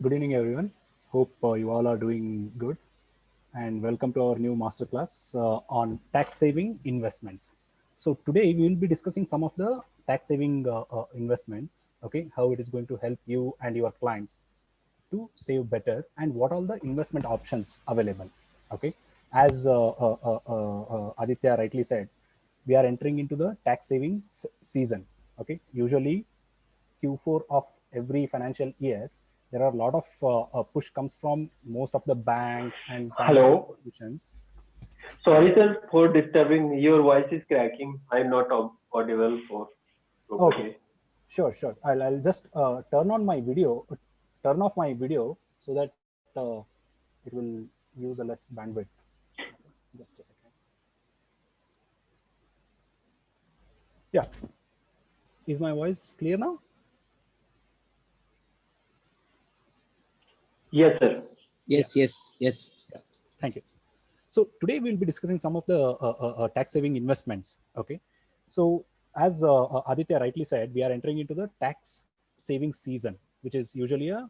Good evening, everyone. Hope you all are doing good. And welcome to our new masterclass on tax saving investments. So today we will be discussing some of the tax saving investments. Okay, how it is going to help you and your clients to save better, and what all the investment options available. Okay, as Aditya rightly said, we are entering into the tax saving season. Okay, usually Q4 of every financial year, there are a lot of push comes from most of the banks and financial Hello. institutions. Sorry, sir, for disturbing. Your voice is cracking. I'm not audible for Okay, properly. sure. I'll just turn off my video so that it will use a less bandwidth. Just a second. Yeah, is my voice clear now? Yes, sir. Yeah, Yes. yeah. Thank you. So today we'll be discussing some of the tax saving investments. Okay, so as Aditya rightly said, we are entering into the tax saving season, which is usually a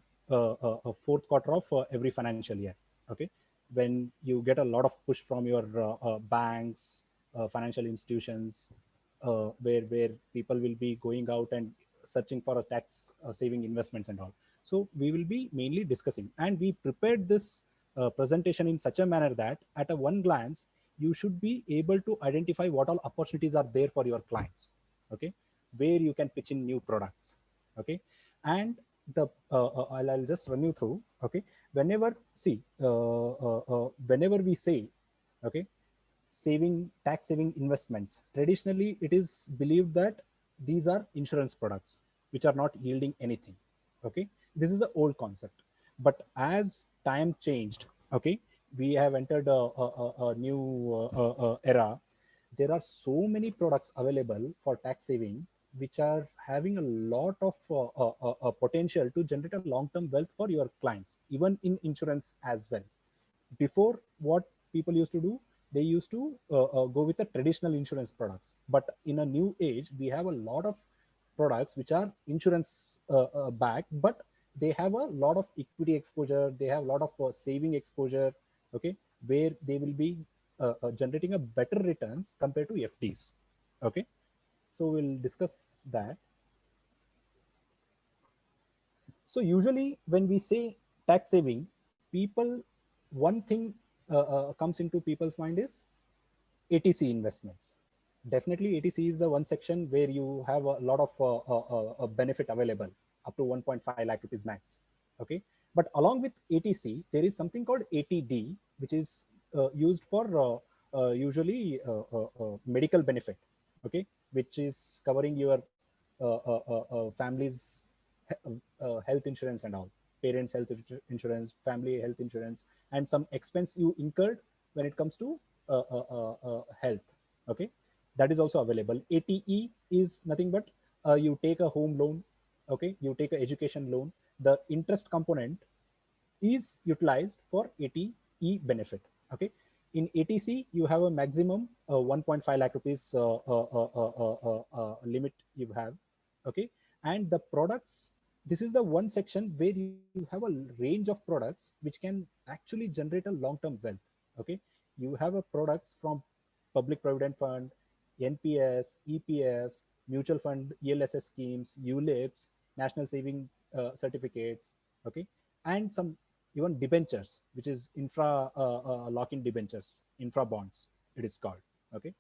fourth quarter of every financial year. Okay, when you get a lot of push from your banks, financial institutions, where people will be going out and searching for a tax saving investments and all. So we will be mainly discussing, and we prepared this presentation in such a manner that at a one glance you should be able to identify what all opportunities are there for your clients. Okay, where you can pitch in new products. Okay, and the I'll just run you through. Okay, whenever we say, okay, saving tax saving investments, traditionally it is believed that these are insurance products which are not yielding anything. Okay, this is an old concept, but as time changed, okay, we have entered a new era. There are so many products available for tax saving which are having a lot of potential to generate a long term wealth for your clients, even in insurance as well. Before, what people used to do, they used to go with the traditional insurance products, but in a new age we have a lot of products which are insurance backed, but they have a lot of equity exposure, they have a lot of saving exposure. Okay, where they will be generating a better returns compared to FDs. Okay, so we'll discuss that. So usually when we say tax saving, people, one thing comes into people's mind is ATC investments. Definitely, ATC is the one section where you have a lot of benefit available up to 1.5 lakh rupees max. Okay, but along with ATC, there is something called ATD, which is used for usually medical benefit. Okay, which is covering your family's health insurance and all, parents health insurance, family health insurance, and some expense you incurred when it comes to health. Okay, that is also available. ATE is nothing but you take a home loan. Okay, you take an education loan, the interest component is utilized for ATE benefit. Okay, in ATC you have a maximum 1.5 lakh rupees limit you have. Okay, and the products, this is the one section where you have a range of products which can actually generate a long term wealth. Okay, you have a products from public provident fund, NPS, EPFs, mutual fund, ELSS schemes, ULIPs, national saving certificates. Okay, and some even debentures, which is infra lock-in debentures, infra bonds it is called. Okay,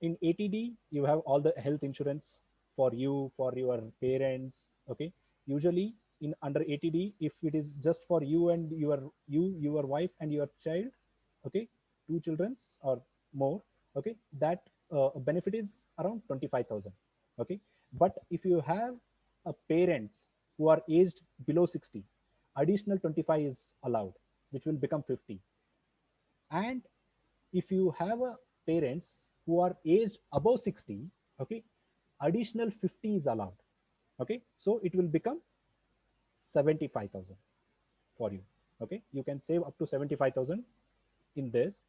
in ATD you have all the health insurance for you, for your parents. Okay, usually in under ATD, if it is just for you and your wife and your child, okay, two childrens or more, okay, that benefit is around 25,000. Okay, but if you have a parents who are aged below 60, additional 25 is allowed, which will become 50. And if you have a parents who are aged above 60, okay, additional 50 is allowed. Okay, so it will become 75,000 for you. Okay, you can save up to 75,000 in this.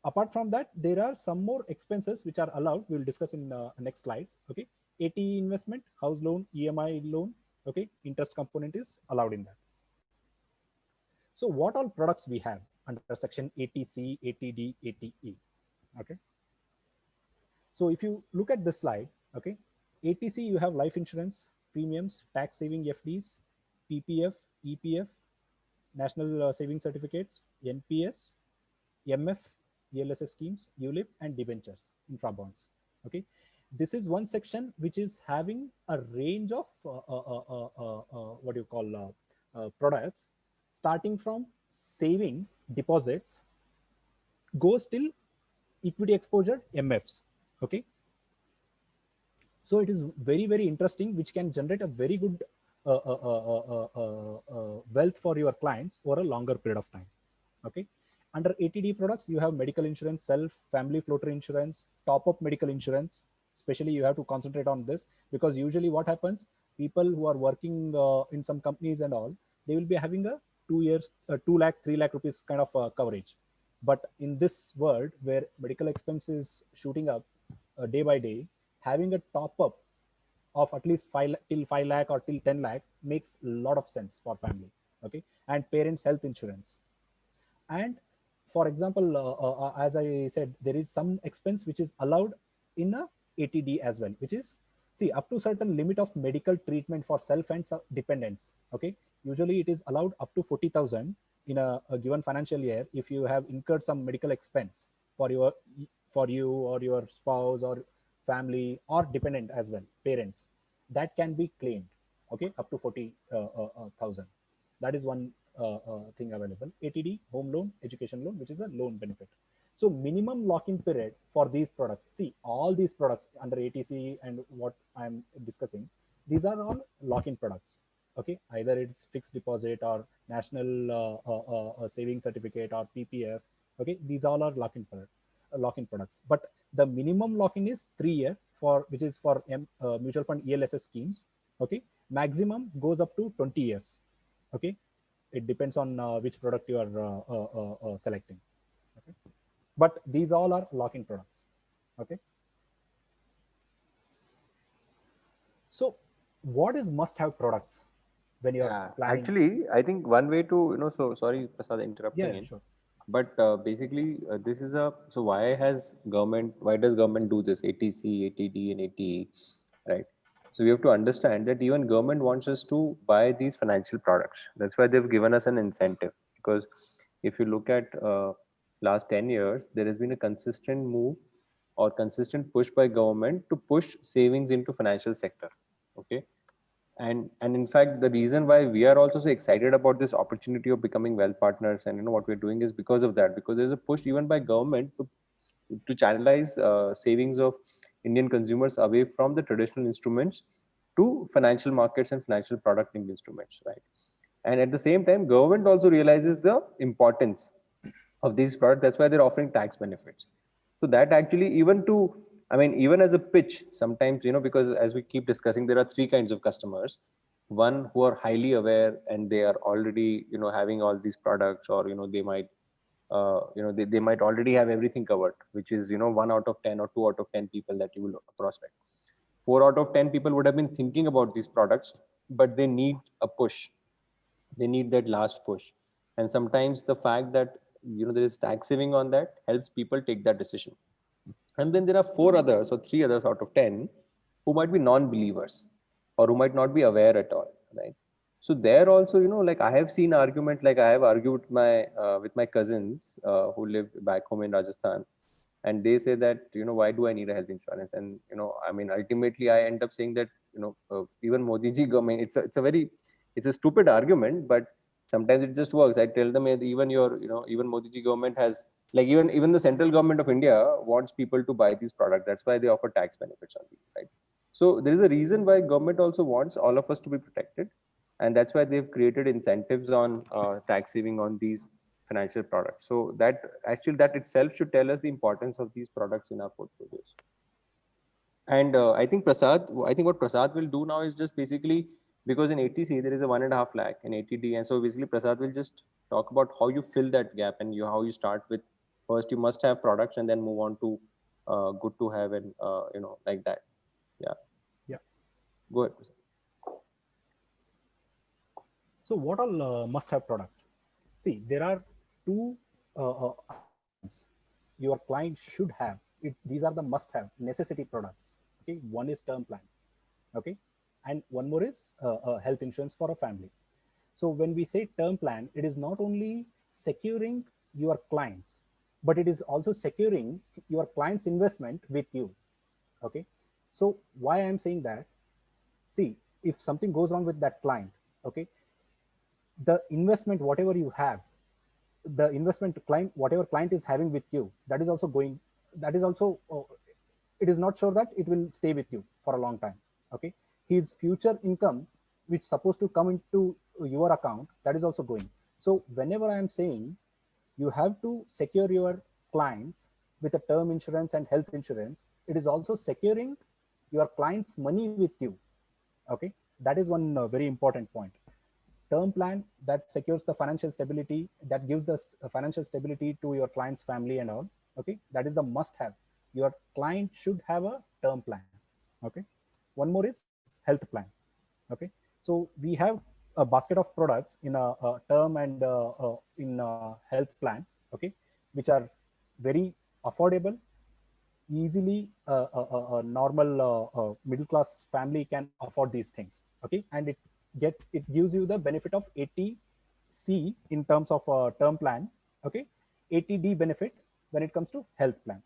Apart from that, there are some more expenses which are allowed, we will discuss in next slides. Okay, ATE investment, house loan, EMI loan. Okay, interest component is allowed in that. So what all products we have under section 80C, 80D, 80E? Okay. So if you look at this slide, okay, 80C you have life insurance, premiums, tax saving FDs, PPF, EPF, national saving certificates, NPS, MF, ELSS schemes, ULIP, and debentures, infra bonds. Okay, this is one section which is having a range of what do you call products, starting from saving deposits, goes till equity exposure MFs. Okay, so it is very very interesting, which can generate a very good wealth for your clients over a longer period of time. Okay, under 80D products you have medical insurance, self, family floater insurance, top up medical insurance. Especially you have to concentrate on this, because usually what happens, people who are working in some companies and all, they will be having a 2 years 2 lakh 3 lakh rupees kind of coverage. But in this world where medical expense is shooting up day by day, having a top up of at least 5 lakh or till 10 lakh makes a lot of sense for family. Okay, and parents health insurance. And for example, as I said, there is some expense which is allowed in a 80D as well, which is, see, up to certain limit of medical treatment for self and dependents. Okay, usually it is allowed up to 40,000 in a given financial year if you have incurred some medical expense for your, for you or your spouse or family or dependent as well, parents, that can be claimed. Okay, up to 40,000. That is one thing available. 80D, home loan, education loan, which is a loan benefit. So minimum lock-in period for these products. See, all these products under 80C and what I'm discussing, these are all lock-in products. Okay, either it's fixed deposit or national saving certificate or PPF. Okay, these all are lock-in products. But the minimum lock-in is 3 year for, which is for mutual fund ELSS schemes. Okay, maximum goes up to 20 years. Okay, it depends on which product you are selecting. Okay, but these all are lock-in products. Okay, so what is must-have products when you're Yeah, planning? actually, I think one way to, so sorry, Prasad, Yeah, interrupting yeah, in, sure. but basically, this is a, so why does government do this, ATC, ATD, and ATE, right? So we have to understand that even government wants us to buy these financial products. That's why they've given us an incentive. Because if you look at last 10 years, there has been a consistent move or consistent push by government to push savings into financial sector. Okay, and in fact, the reason why we are also so excited about this opportunity of becoming wealth partners and what we're doing is because of that, because there's a push even by government to channelize savings of Indian consumers away from the traditional instruments to financial markets and financial product linked instruments, right? And at the same time, government also realizes the importance of these products. That's why they're offering tax benefits. So that actually, even to, I mean, even as a pitch, sometimes, because as we keep discussing, there are three kinds of customers. One who are highly aware and they are already, having all these products, or, they might, they might already have everything covered, which is, 1 out of 10 or 2 out of 10 people that you will prospect. 4 out of 10 people would have been thinking about these products, but they need a push. They need that last push. And sometimes the fact that there is tax saving on that helps people take that decision. And then there are 4 others or 3 others out of 10 who might be non-believers or who might not be aware at all, right? So there also, like I have seen argument, like I have argued with my cousins who live back home in Rajasthan, and they say that why do I need a health insurance? And I mean, ultimately I end up saying that even Modi ji government, it's a stupid argument, but sometimes it just works. I tell them, even your even Modi ji government has, like, even the central government of India wants people to buy these products. That's why they offer tax benefits on these, right? So there is a reason why government also wants all of us to be protected, and that's why they've created incentives on tax saving on these financial products. So that actually, that itself should tell us the importance of these products in our portfolios. And I think what Prasad will do now is just basically, because in ATC there is a 1.5 lakh in ATD, and so basically Prasad will just talk about how you fill that gap and how you start with, first you must have products and then move on to good to have, and like that. Yeah, Yeah. go ahead, Prasad. So what all must-have products? See, there are two items your client should have. These are the must-have necessity products. Okay, one is term plan. Okay, and one more is health insurance for a family. So when we say term plan, it is not only securing your clients, but it is also securing your client's investment with you. Okay, so why I'm saying that? See, if something goes wrong with that client, okay, the investment, whatever you have, the investment client, whatever client is having with you, that is also going, that is also, it is not sure that it will stay with you for a long time. Okay, his future income, which supposed to come into your account, that is also going. So whenever I am saying you have to secure your clients with a term insurance and health insurance, it is also securing your clients money with you. Okay, that is one very important point. Term plan that secures the financial stability, that gives the financial stability to your client's family and all. Okay, that is the must have. Your client should have a term plan. Okay, one more is health plan. Okay, so we have a basket of products in a term and in a health plan. Okay, which are very affordable, easily a normal middle class family can afford these things. Okay, and it gives you the benefit of 80C in terms of term plan. Okay, 80D benefit when it comes to health plan.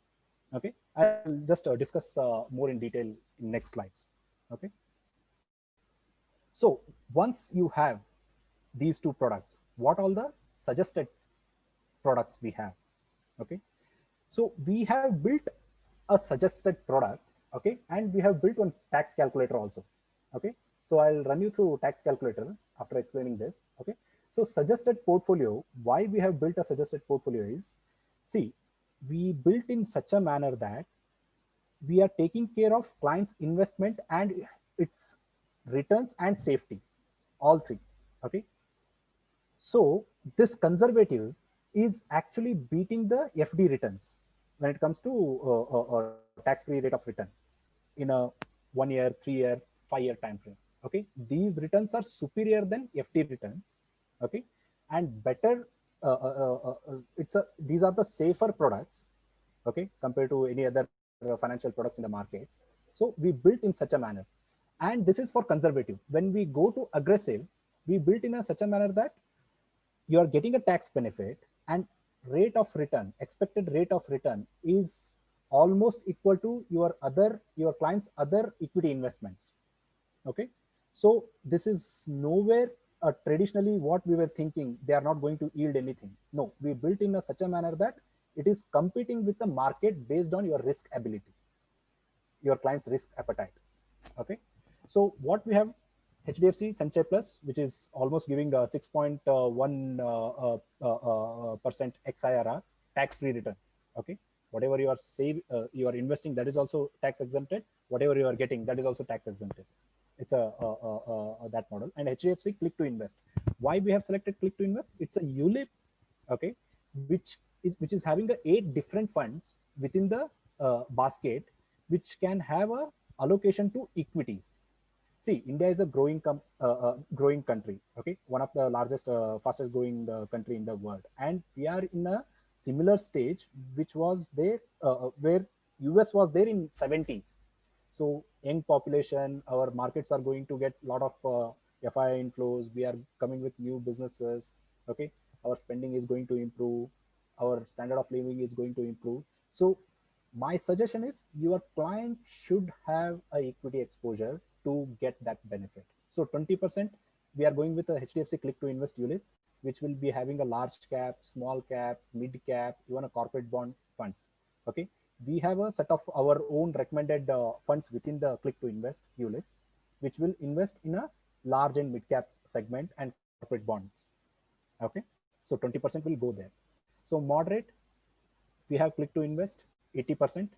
Okay, I'll just discuss more in detail in next slides. Okay, so once you have these two products, what all the suggested products we have? Okay, so we have built a suggested product. Okay, and we have built one tax calculator also. Okay, so I'll run you through tax calculator after explaining this. Okay, so suggested portfolio, why we have built a suggested portfolio is, see, we built in such a manner that we are taking care of clients investment and its returns and safety, all three. Okay, so this conservative is actually beating the FD returns when it comes to tax-free rate of return in a 1 year, 3 year, 5 year time frame. Okay, these returns are superior than FD returns. Okay, and better. These are the safer products. Okay, compared to any other financial products in the markets. So we built in such a manner, and this is for conservative. When we go to aggressive, we built in a such a manner that you are getting a tax benefit, and rate of return, expected rate of return is almost equal to your client's other equity investments. Okay, so this is nowhere traditionally what we were thinking, they are not going to yield anything. No, we built in a such a manner that it is competing with the market based on your risk ability, your client's risk appetite. Okay, so what we have, HDFC Sanchay Plus, which is almost giving a 6.1% XIRR, tax-free return. Okay, whatever you are investing, that is also tax exempted. Whatever you are getting, that is also tax exempted. It's that model. And HDFC Click to Invest. Why we have selected Click to Invest? It's a ULIP. Okay, which is having the 8 different funds within the basket, which can have a allocation to equities. See, India is a growing country. Okay, one of the largest, fastest growing country in the world, and we are in a similar stage, which was there where US was there in 70s. So young population, our markets are going to get a lot of FI inflows. We are coming with new businesses. Okay, our spending is going to improve. Our standard of living is going to improve. So my suggestion is your client should have a equity exposure to get that benefit. So 20%, we are going with a HDFC Click to Invest ULIP, which will be having a large cap, small cap, mid cap, even a corporate bond funds. Okay, we have a set of our own recommended funds within the Click to Invest ULIP, which will invest in a large and mid cap segment and corporate bonds. Okay, so 20% will go there. So moderate, we have Click to Invest 80%.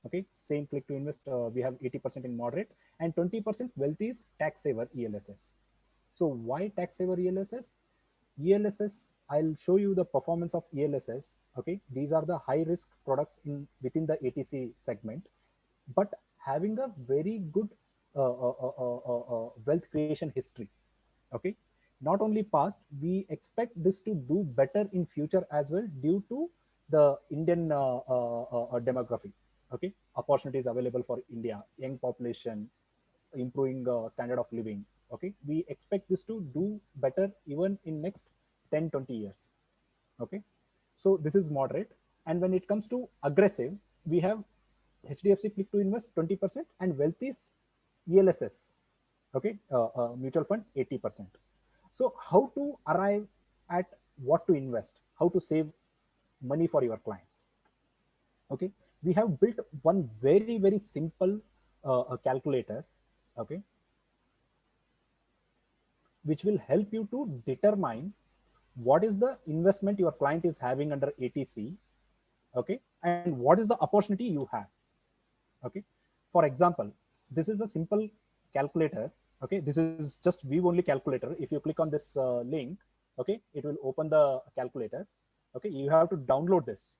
Okay, same Click to Invest, we have 80% in moderate, and 20% wealth is tax saver ELSS. So why tax saver ELSS? ELSS, I'll show you the performance of ELSS. Okay, these are the high risk products within the ATC segment, but having a very good wealth creation history. Okay, not only past, we expect this to do better in future as well due to the Indian demography. Okay, opportunities available for India, young population, improving standard of living. Okay, we expect this to do better even in next 10-20 years. Okay, so this is moderate. And when it comes to aggressive, we have HDFC Click to Invest 20% and Wealthy's ELSS, okay, mutual fund 80%. So how to arrive at what to invest, how to save money for your clients? Okay, we have built one very simple calculator, okay, which will help you to determine what is the investment your client is having under ATC, okay, and what is the opportunity you have. Okay, for example, this is a simple calculator. Okay, this is just view only calculator. If you click on this link, okay, it will open the calculator. Okay, you have to download this.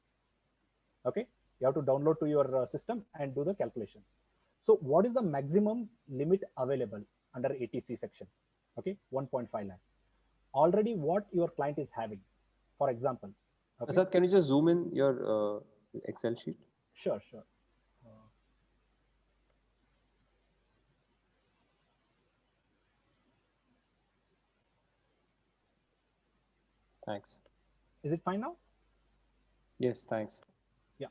Okay, you have to download to your system and do the calculations. So what is the maximum limit available under ATC section? Okay, 1.5 lakh. Already what your client is having, for example. Okay, Prasad, can you just zoom in your Excel sheet? sure. Thanks. Is it fine now? Yes, thanks. Yeah.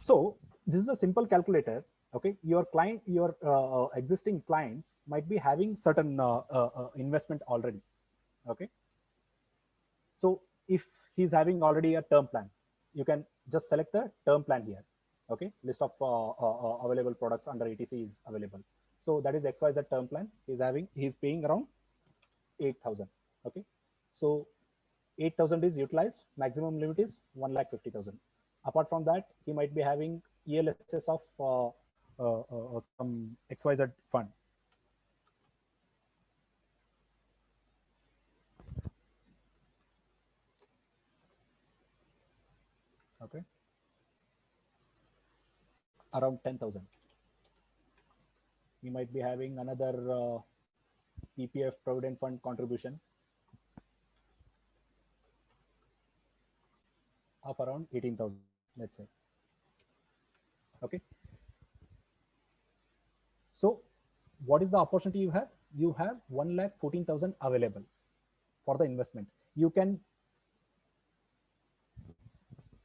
So this is a simple calculator. Okay, your client, your existing clients might be having certain investment already. Okay, so if he's having already a term plan, you can just select the term plan here. Okay, list of available products under ATC is available. So that is XYZ term plan. He's paying around 8,000. Okay, so 8,000 is utilized. Maximum limit is 1,50,000. Apart from that, he might be having ELSS of some XYZ fund. Okay, around 10,000. He might be having another PPF Provident Fund contribution of around 18,000, let's say. Okay. So what is the opportunity you have? You have 1,14,000 available for the investment. You can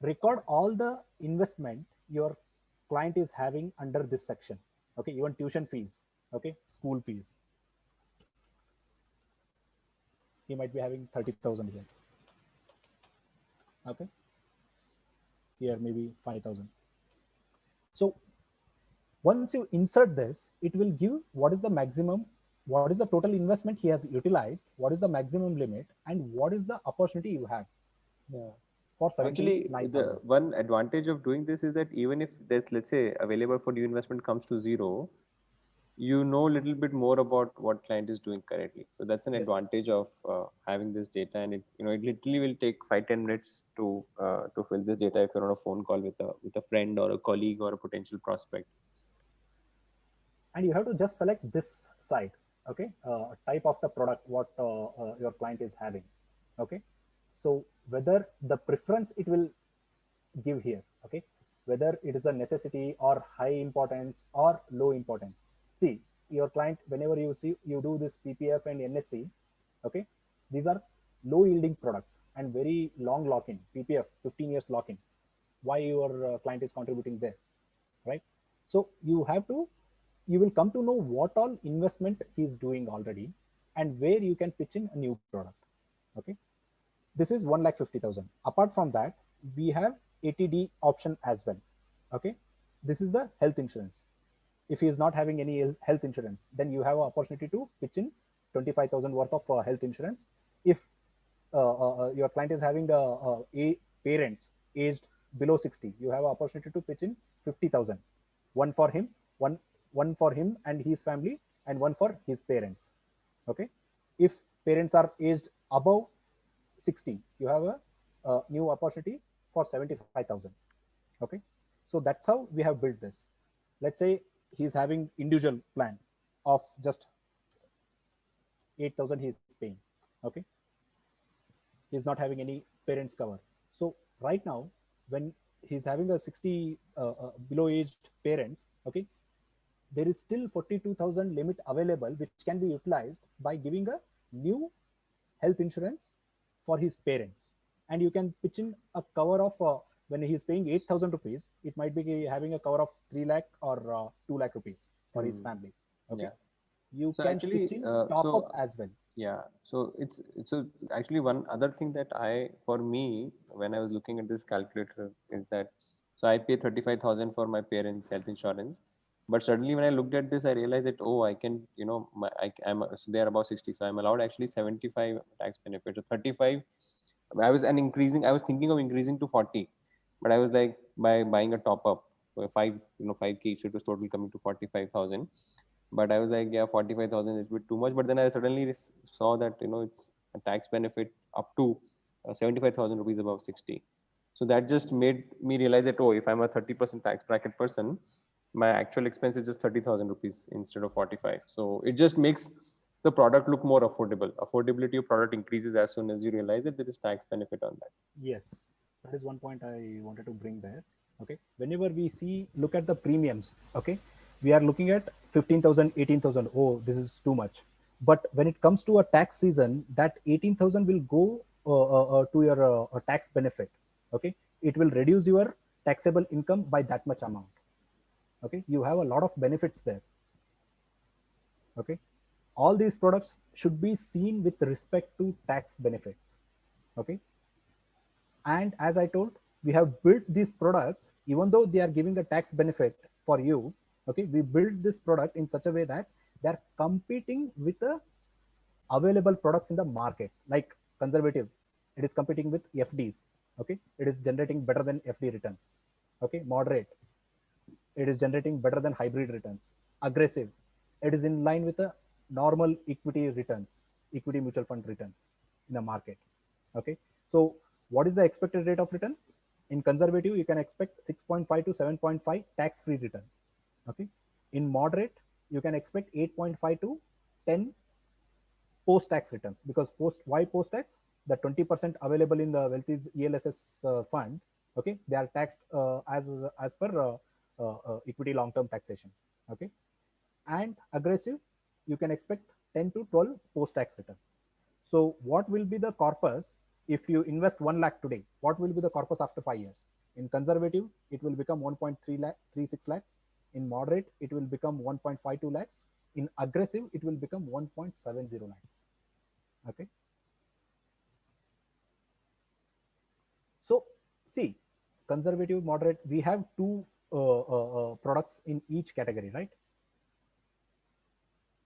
record all the investment your client is having under this section. Okay, even tuition fees, okay, school fees. He might be having 30,000 here. Okay, here maybe 5,000. So once you insert this, it will give what is the maximum, what is the total investment he has utilized, what is the maximum limit, and what is the opportunity you have. Yeah. For Actually, 79,000. the one advantage of doing this is that even if there's, let's say, available for new investment comes to zero, you know a little bit more about what client is doing currently. So that's an Yes. advantage of having this data, and it literally will take 5-10 minutes to fill this data if you're on a phone call with a friend or a colleague or a potential prospect. And you have to just select this side. Okay, type of the product what your client is having. Okay, so whether the preference it will give here. Okay, whether it is a necessity or high importance or low importance. See, your client, whenever you do this PPF and NSC, okay, these are low yielding products and very long lock-in. PPF 15 years lock-in. Why your client is contributing there, right? So you will come to know what all investment he is doing already and where you can pitch in a new product. Okay, this is 1,50,000. Apart from that, we have ATD option as well. Okay, this is the health insurance. If he is not having any health insurance, then you have an opportunity to pitch in 25,000 worth of health insurance. If your client is having parents aged below 60, you have an opportunity to pitch in 50,000. One for him, one for him and his family, and one for his parents. Okay, if parents are aged above 60, you have a new opportunity for 75,000. Okay, so that's how we have built this. Let's say he's having individual plan of just 8,000 he is paying. Okay, he's not having any parents cover. So right now, when he's having a 60 below aged parents, okay, there is still 42,000 limit available, which can be utilized by giving a new health insurance for his parents. And you can pitch in a cover of when he is paying 8,000 rupees, it might be having a cover of 3 lakh or 2 lakh rupees for his Hmm. family. Okay, Yeah. you So can pitch actually, in top up as well. yeah. So it's so actually one other thing that for me when I was looking at this calculator is that so I pay 35,000 for my parents' health insurance, but suddenly when I looked at this, I realized that oh, I can I'm so they're about 60, so I'm allowed actually 75 tax benefits. So 35, I was thinking of increasing to 40, but I was like by buying a top up, 5K, so it was total coming to 45,000. But I was like, yeah, 45,000 is a bit too much. But then I suddenly saw that it's a tax benefit up to 75,000 rupees above 60. So that just made me realize that oh, if I'm a 30% tax bracket person, my actual expense is just 30,000 rupees instead of 45. So it just makes the product look more affordable. Affordability of product increases as soon as you realize that there is tax benefit on that. Yes, that is one point I wanted to bring there. Okay, whenever we see look at the premiums, okay, we are looking at 15,000, 18,000. Oh, this is too much. But when it comes to a tax season, that 18,000 will go to your tax benefit. Okay, it will reduce your taxable income by that much amount. Okay, you have a lot of benefits there. Okay, all these products should be seen with respect to tax benefits. Okay, and as I told, we have built these products, even though they are giving a tax benefit for you. Okay, we built this product in such a way that they're competing with the available products in the markets. Like conservative, it is competing with FDs. Okay, it is generating better than FD returns. Okay, moderate, it is generating better than hybrid returns. Aggressive, it is in line with the normal equity returns, equity mutual fund returns in the market. Okay, so what is the expected rate of return? In conservative, you can expect 6.5 to 7.5 tax free return. Okay, in moderate, you can expect 8.5 to 10 post tax returns. Because post tax, the 20% available in the wealthy's ELSS fund, okay, they are taxed as per equity long term taxation. Okay, and aggressive, you can expect 10 to 12 post tax return. So what will be the corpus if you invest 1 lakh today? What will be the corpus after 5 years? In conservative, it will become 1.3 lakh, 36 lakhs. In moderate, it will become 1.52 lakhs. In aggressive, it will become 1.70 lakhs. Okay. So see, conservative, moderate, we have two products in each category, right?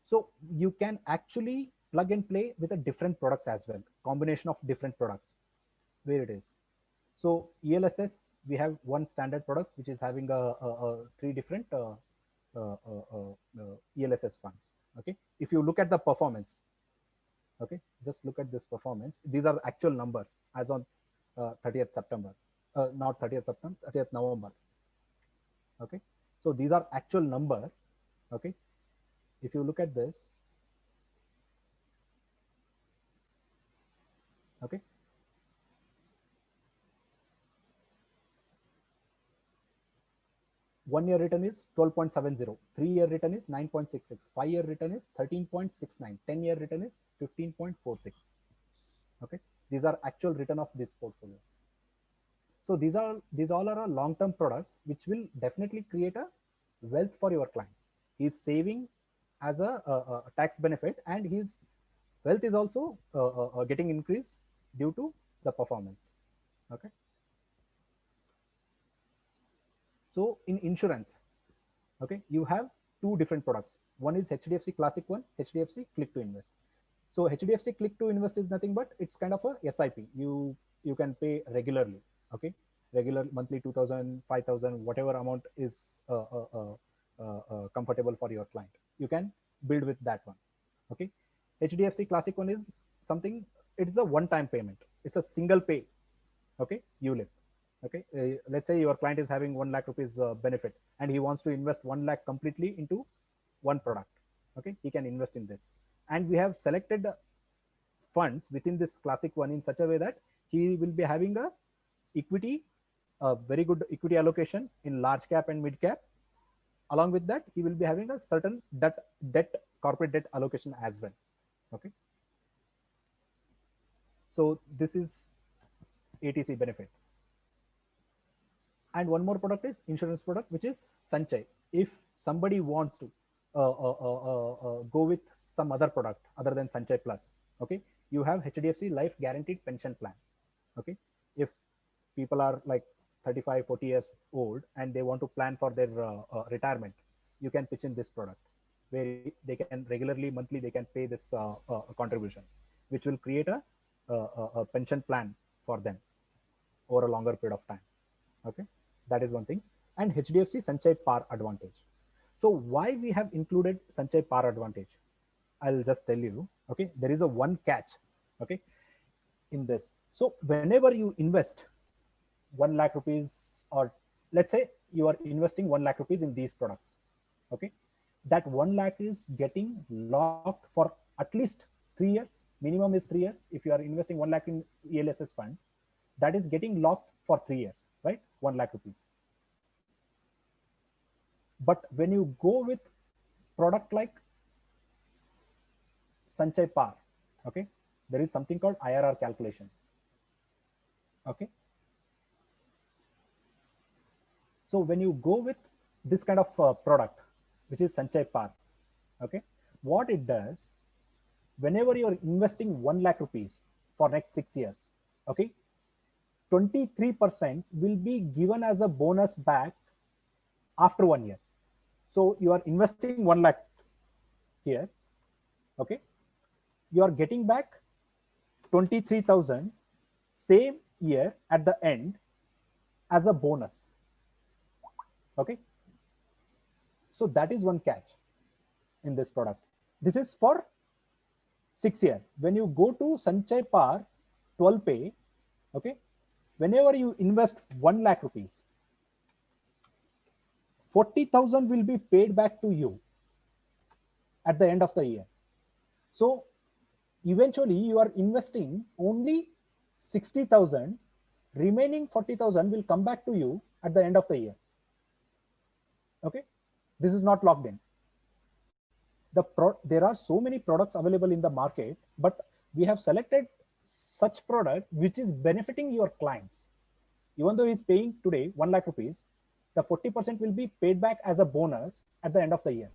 So you can actually plug and play with a different products as well, combination of different products where it is. So ELSS, we have one standard products which is having three different ELSS funds. Okay, if you look at the performance, okay, just look at this performance. These are actual numbers as on 30th September, not 30th September, 30th November. Okay, so these are actual number. Okay, if you look at this, okay, 1 year return is 12.70, 3 year return is 9.66, 5 year return is 13.69, 10 year return is 15.46. Okay, these are actual return of this portfolio. So these all are long term products which will definitely create a wealth for your client. He's saving as a tax benefit, and his wealth is also getting increased due to the performance. Okay, so in insurance, okay, you have two different products. One is HDFC Classic One, HDFC Click to Invest. So HDFC Click to Invest is nothing but it's kind of a SIP. You can pay regularly. Okay, regular monthly 2,000, 5,000, whatever amount is comfortable for your client. You can build with that one. Okay, HDFC Classic One is something. It's a one-time payment. It's a single pay. Okay, you live. Okay, let's say your client is having 1 lakh rupees benefit, and he wants to invest 1 lakh completely into one product. Okay, he can invest in this, and we have selected funds within this classic one in such a way that he will be having equity, a very good equity allocation in large cap and mid cap. Along with that, he will be having a certain debt corporate debt allocation as well. Okay. So this is ATC benefit. And one more product is insurance product, which is Sanchay. If somebody wants to go with some other product other than Sanchay Plus, okay, you have HDFC Life Guaranteed Pension Plan. Okay, if people are like 35, 40 years old and they want to plan for their retirement, you can pitch in this product where they can regularly, monthly, they can pay this contribution, which will create a pension plan for them over a longer period of time. Okay, that is one thing. And HDFC Sanchay Par Advantage. So why we have included Sanchay Par Advantage, I'll just tell you. Okay, there is a one catch, okay, in this. So whenever you invest 1 lakh rupees, or let's say you are investing 1 lakh rupees in these products, okay, that 1 lakh is getting locked for at least 3 years. Minimum is 3 years. If you are investing 1 lakh in ELSS fund, that is getting locked for 3 years, right? 1 lakh rupees. But when you go with product like Sanchay Par, okay, there is something called IRR calculation. Okay. So when you go with this kind of product, which is Sanchay Par, okay, what it does, whenever you're investing 1 lakh rupees for next 6 years, okay, 23% will be given as a bonus back after 1 year. So you are investing 1 lakh here, okay, you are getting back 23,000 same year at the end as a bonus. Okay, so that is one catch in this product. This is for 6 years. When you go to Sanchay Par 12 pay, okay, whenever you invest 1 lakh rupees, 40,000 will be paid back to you at the end of the year. So eventually you are investing only 60,000, remaining 40,000 will come back to you at the end of the year. Okay, this is not locked in. There are so many products available in the market, but we have selected such product which is benefiting your clients. Even though he's paying today 1 lakh rupees, the 40% will be paid back as a bonus at the end of the year.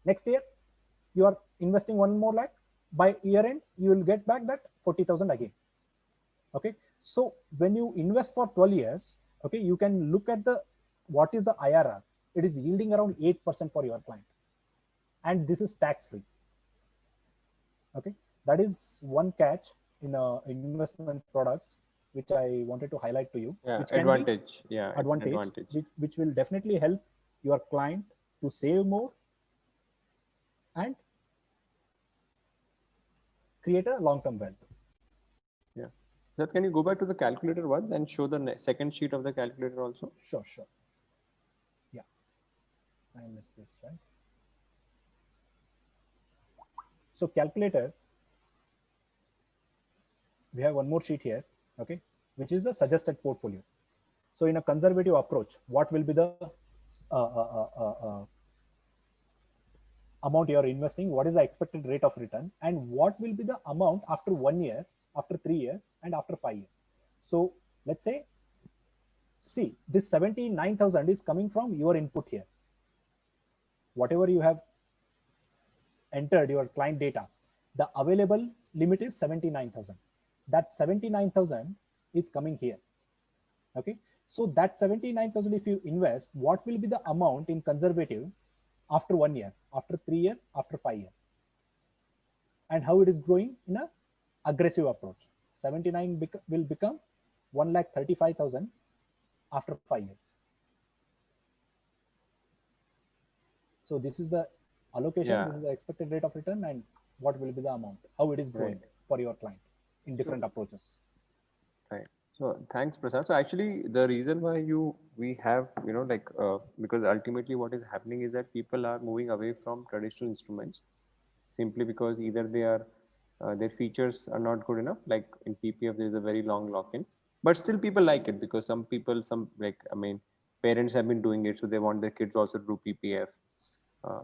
Next year, you are investing 1 more lakh. By year end, you will get back that 40,000 again. Okay, so when you invest for 12 years, okay, you can look at what is the IRR. It is yielding around 8% for your client, and this is tax free. Okay, that is one catch in investment products which I wanted to highlight to you. Yeah, which can advantage. Be yeah, advantage. Which will definitely help your client to save more and create a long-term wealth. Yeah. So can you go back to the calculator once and show the second sheet of the calculator also? Sure. Yeah, I missed this, right? So calculator, we have one more sheet here, okay, which is a suggested portfolio. So in a conservative approach, what will be the amount you are investing, what is the expected rate of return, and what will be the amount after 1 year, after 3 years, and after 5 years. So let's say, see, this 79,000 is coming from your input here. Whatever you have entered your client data, the available limit is 79,000. That 79,000 is coming here. Okay, so that 79,000, if you invest, what will be the amount in conservative after 1 year, after 3 years, after 5 years, and how it is growing in a aggressive approach. 79 will become 1,35,000 after 5 years. So this is the allocation, this is the expected rate of return, and what will be the amount, how it is growing for your client in different approaches. Right. So thanks, Prasad. So actually, the reason why we have, because ultimately what is happening is that people are moving away from traditional instruments. simply because either they are their features are not good enough. Like in PPF, there is a very long lock-in, but still people like it because some people, some like I mean, parents have been doing it, so they want their kids also to do PPF.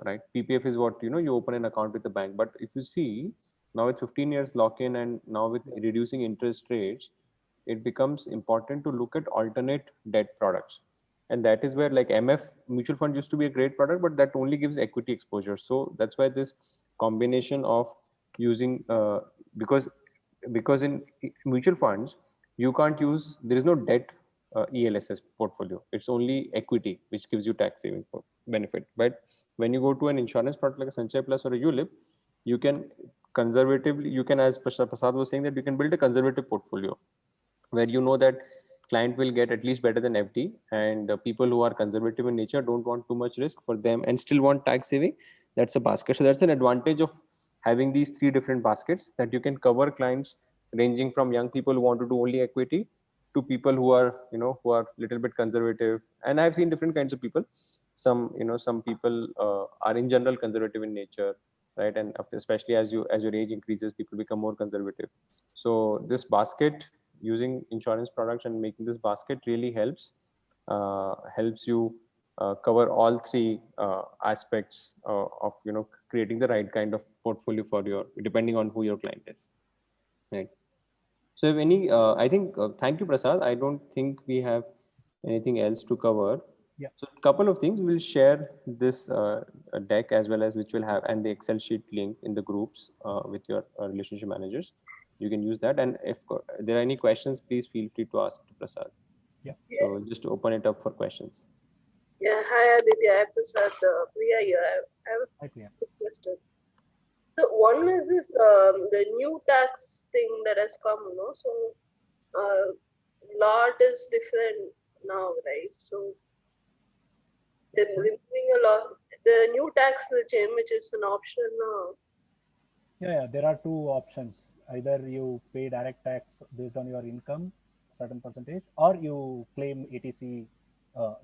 Right? PPF is what you open an account with the bank. But if you see now with 15 years lock-in and now with reducing interest rates, it becomes important to look at alternate debt products, and that is where like MF mutual fund used to be a great product, but that only gives equity exposure. So that's why this combination of using because in mutual funds you can't use, there is no debt ELSS portfolio, it's only equity which gives you tax saving benefit. But when you go to an insurance product like a Sanchay Plus or a ULIP, you can conservatively, you can, as Prasad was saying, that you can build a conservative portfolio where you know that client will get at least better than FD, and people who are conservative in nature don't want too much risk for them and still want tax saving. That's a basket. So that's an advantage of having these three different baskets, that you can cover clients ranging from young people who want to do only equity to people who are who are little bit conservative. And I've seen different kinds of people. Some people are in general conservative in nature, right? And especially as your age increases, people become more conservative. So this basket, using insurance products and making this basket really helps you cover all three aspects of creating the right kind of portfolio for your, depending on who your client is, right? So if any I think thank you, Prasad. I don't think we have anything else to cover. Yeah. So a couple of things, we'll share this deck as well as which will have, and the Excel sheet link in the groups with your relationship managers. You can use that, and if there are any questions, please feel free to ask to Prasad. Yeah. So just to open it up for questions. Yeah, hi Aditya, I have Prasad, Priya here. I have Hi, Priya. two questions. So one is this the new tax thing that has come, So lot is different now, right? So they're Sorry? removing a lot. The new tax regime, which is an option now. Yeah, there are two options. Either you pay direct tax based on your income, certain percentage, or you claim ATC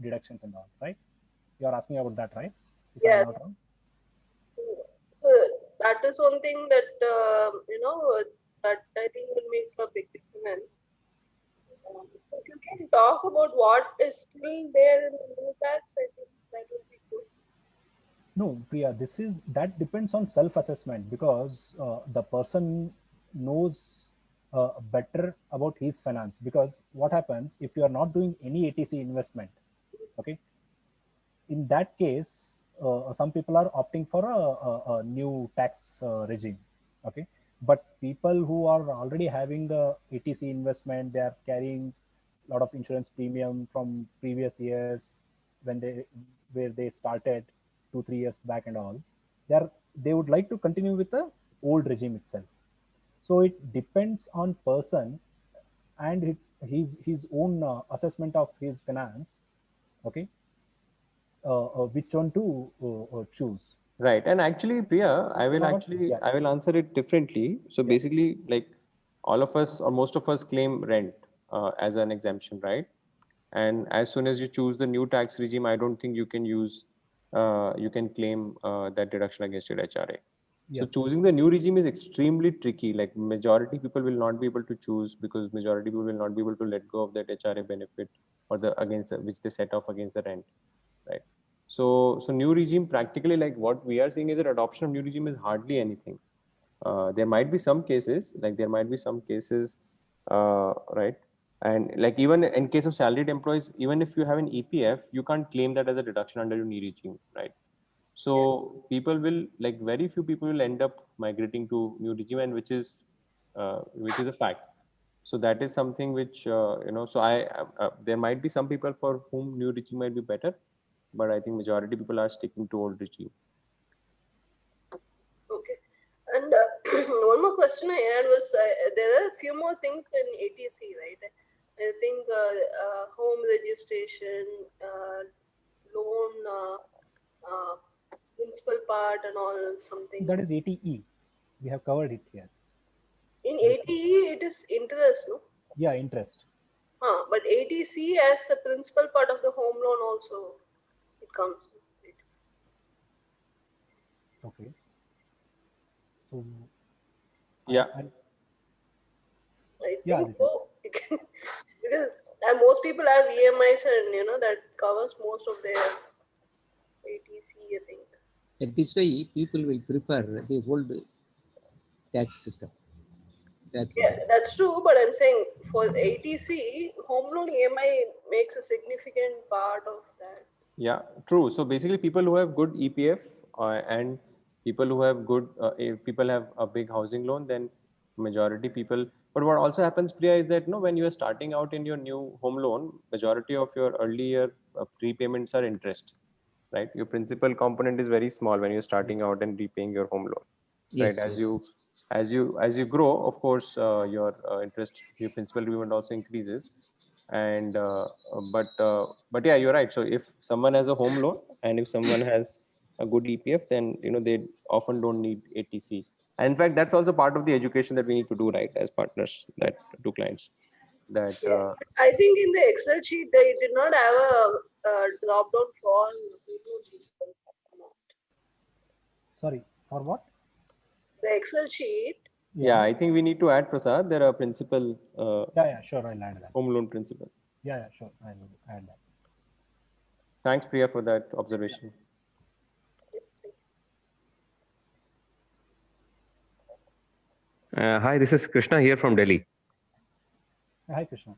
deductions and all, right? You are asking about that, right? If I'm Yeah. not wrong. So that is one thing that that I think will make a big difference. If you can talk about what is still there in the new tax, I think that would be good. No, Priya, that depends on self-assessment, because the person knows better about his finance. Because what happens if you are not doing any ATC investment? Okay, in that case, some people are opting for a new tax regime. Okay, but people who are already having the ATC investment, they are carrying a lot of insurance premium from previous years, when where they started 2 3 years back and all. They would like to continue with the old regime itself. So it depends on person and his own assessment of his finance. Okay, which one to choose. Right. And actually, Priya, Yeah. I will answer it differently. So Yeah. basically, like all of us or most of us claim rent as an exemption, right? And as soon as you choose the new tax regime, I don't think you can you can claim that deduction against your HRA. So Yes. choosing the new regime is extremely tricky. Like majority people will not be able to choose, because majority people will not be able to let go of that HRA benefit or which they set off against the rent, right? So new regime, practically, like what we are seeing is that adoption of new regime is hardly anything. There might be some cases, right? And like even in case of salaried employees, even if you have an EPF, you can't claim that as a deduction under your new regime, right? So people will, like very few people will end up migrating to new regime, and which is a fact. So that is something which So there might be some people for whom new regime might be better, but I think majority people are sticking to old regime. Okay. And one more question I had was there are a few more things in ATC, right? I think home registration, loan, principal part, and all something. That is ATE. We have covered it here. In That is, ATE, it is interest, no? yeah, interest. But ATC as a principal part of the home loan also it comes. Right? Okay. So Yeah. I Yeah, think so. Because most people have EMIs, and that covers most of their ATC, I think. That is why people will prefer the old tax system. Yeah, that's true, but I'm saying for ATC, home loan EMI makes a significant part of that. Yeah, true. So basically, people who have good EPF and people who have good, if people have a big housing loan, then majority people. But what also happens, Priya, is that when you are starting out in your new home loan, majority of your earlier prepayments are interest, right? Your principal component is very small when you're starting out and repaying your home loan, right? Yes, yes. As you grow, of course, your interest, your principal repayment also increases, and but yeah, you're right. So if someone has a home loan and if someone has a good EPF, then they often don't need ATC. And in fact, that's also part of the education that we need to do, right, as partners, that to clients, that Yeah, I think in the Excel sheet they did not have a drop down for home loan principal amount. sorry, for what? The Excel sheet. yeah, I think we need to add, Prasad, there are principal Yeah, sure, I'll add that. home loan principal. Yeah, sure, I'll add that. Thanks, Priya, for that observation. Hi, this is Krishna here from Delhi. Hi, Krishna.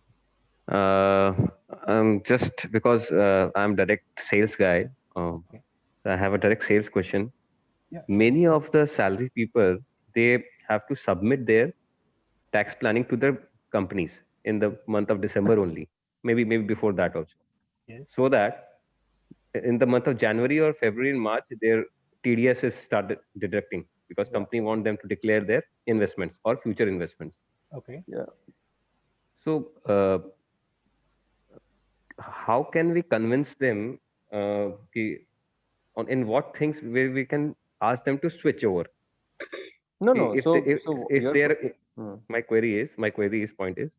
Just because I'm direct sales guy, Okay. I have a direct sales question. Yeah, Many of the salary people, they have to submit their tax planning to their companies in the month of December only, maybe before that also, yes. so that in the month of January or February and March, their TDS is started deducting because company want them to declare their investments or future investments. Okay. Yeah. So how can we convince them in what things where we can ask them to switch over? No. if So they, if your they're my query is point is